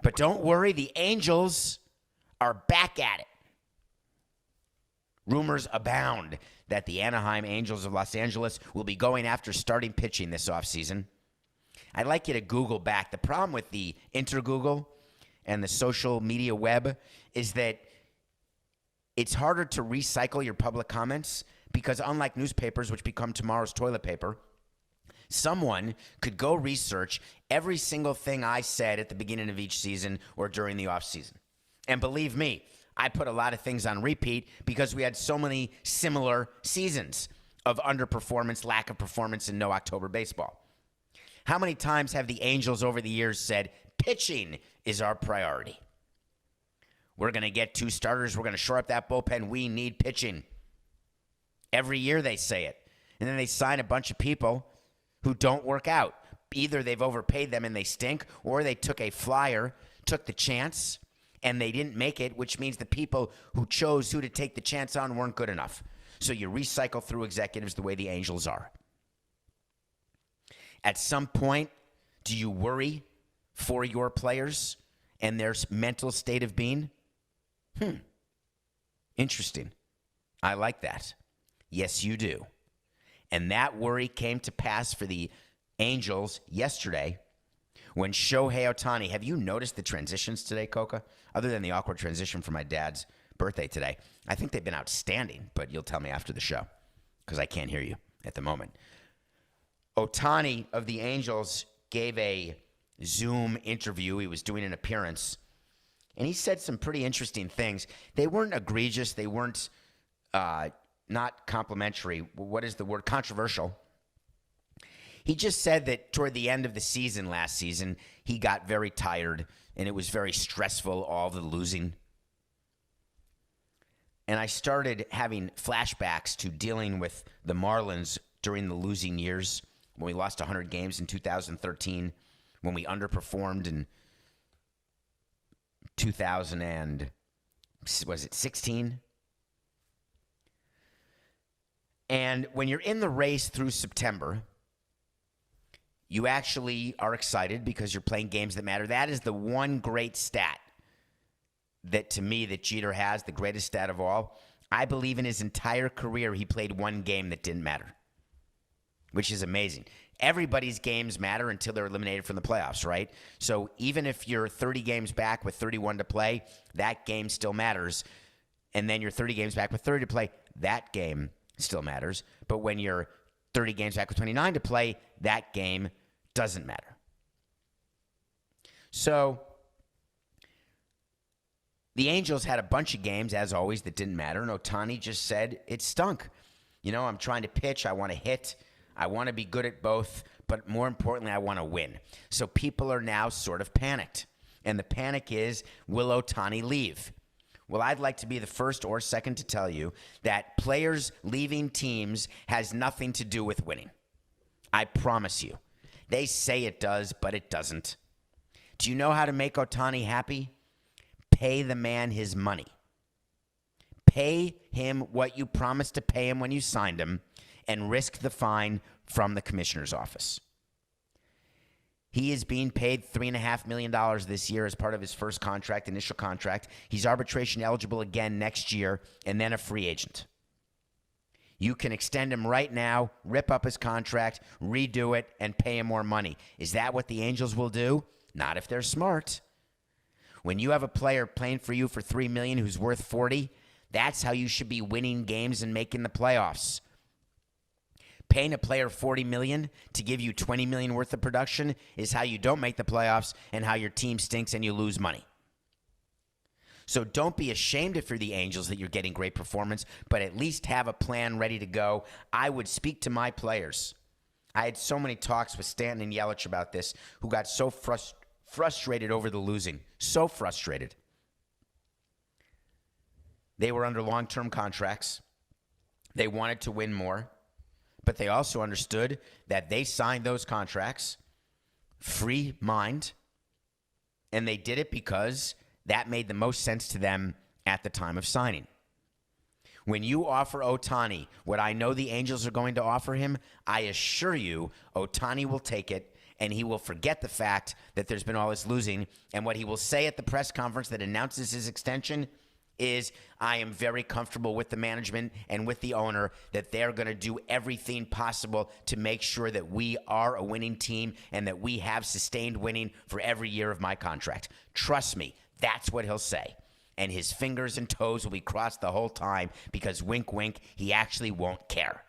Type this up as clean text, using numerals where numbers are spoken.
But don't worry, the Angels are back at it. Rumors abound that the Anaheim Angels of Los Angeles will be going after starting pitching this offseason. I'd like you to Google back. The problem with the Intergoogle and the social media web is that it's harder to recycle your public comments because unlike newspapers, which become tomorrow's toilet paper, someone could go research every single thing I said at the beginning of each season or during the offseason. And believe me, I put a lot of things on repeat because we had so many similar seasons of underperformance, lack of performance, and no October baseball. How many times have the Angels over the years said, pitching is our priority? We're going to get 2 starters. We're going to shore up that bullpen. We need pitching. Every year they say it. And then they sign a bunch of people who don't work out. Either they've overpaid them and they stink, or they took a flyer, took the chance, and they didn't make it, which means the people who chose who to take the chance on weren't good enough. So you recycle through executives the way the Angels are. At some point, do you worry for your players and their mental state of being? Interesting. I like that. Yes, you do. And that worry came to pass for the Angels yesterday when Shohei Ohtani, have you noticed the transitions today, Coca? Other than the awkward transition for my dad's birthday today, I think they've been outstanding, but you'll tell me after the show because I can't hear you at the moment. Ohtani of the Angels gave a Zoom interview. He was doing an appearance, and he said some pretty interesting things. They weren't egregious. They weren't not complimentary. What is the word? Controversial. He just said that toward the end of the season last season, he got very tired, and it was very stressful, all the losing. And I started having flashbacks to dealing with the Marlins during the losing years when we lost 100 games in 2013, when we underperformed in 2016? And when you're in the race through September, you actually are excited because you're playing games that matter. That is the one great stat that, to me, that Jeter has, the greatest stat of all. I believe in his entire career he played one game that didn't matter, which is amazing. Everybody's games matter until they're eliminated from the playoffs, right? So even if you're 30 games back with 31 to play, that game still matters. And then you're 30 games back with 30 to play, that game still matters. But when you're 30 games back with 29 to play, that game doesn't matter. So the Angels had a bunch of games, as always, that didn't matter. And Ohtani just said, it stunk. You know, I'm trying to pitch. I want to hit. I want to be good at both, but more importantly, I want to win. So people are now sort of panicked. And the panic is, will Ohtani leave? Well, I'd like to be the first or second to tell you that players leaving teams has nothing to do with winning. I promise you. They say it does, but it doesn't. Do you know how to make Ohtani happy? Pay the man his money. Pay him what you promised to pay him when you signed him, and risk the fine from the commissioner's office. He is being paid $3.5 million this year as part of his first contract, initial contract. He's arbitration eligible again next year, and then a free agent. You can extend him right now, rip up his contract, redo it, and pay him more money. Is that what the Angels will do? Not if they're smart. When you have a player playing for you for $3 million who's worth $40, that's how you should be winning games and making the playoffs. Paying a player $40 million to give you $20 million worth of production is how you don't make the playoffs and how your team stinks and you lose money. So don't be ashamed if you're the Angels that you're getting great performance, but at least have a plan ready to go. I would speak to my players. I had so many talks with Stanton and Yelich about this, who got so frustrated over the losing. So frustrated. They were under long-term contracts. They wanted to win more. But they also understood that they signed those contracts free mind, and they did it because that made the most sense to them at the time of signing. When you offer Ohtani what I know the Angels are going to offer him, I assure you Ohtani will take it, and he will forget the fact that there's been all this losing. And what he will say at the press conference that announces his extension is, I am very comfortable with the management and with the owner that they're going to do everything possible to make sure that we are a winning team and that we have sustained winning for every year of my contract. Trust me, that's what he'll say. And his fingers and toes will be crossed the whole time because, wink, wink, he actually won't care.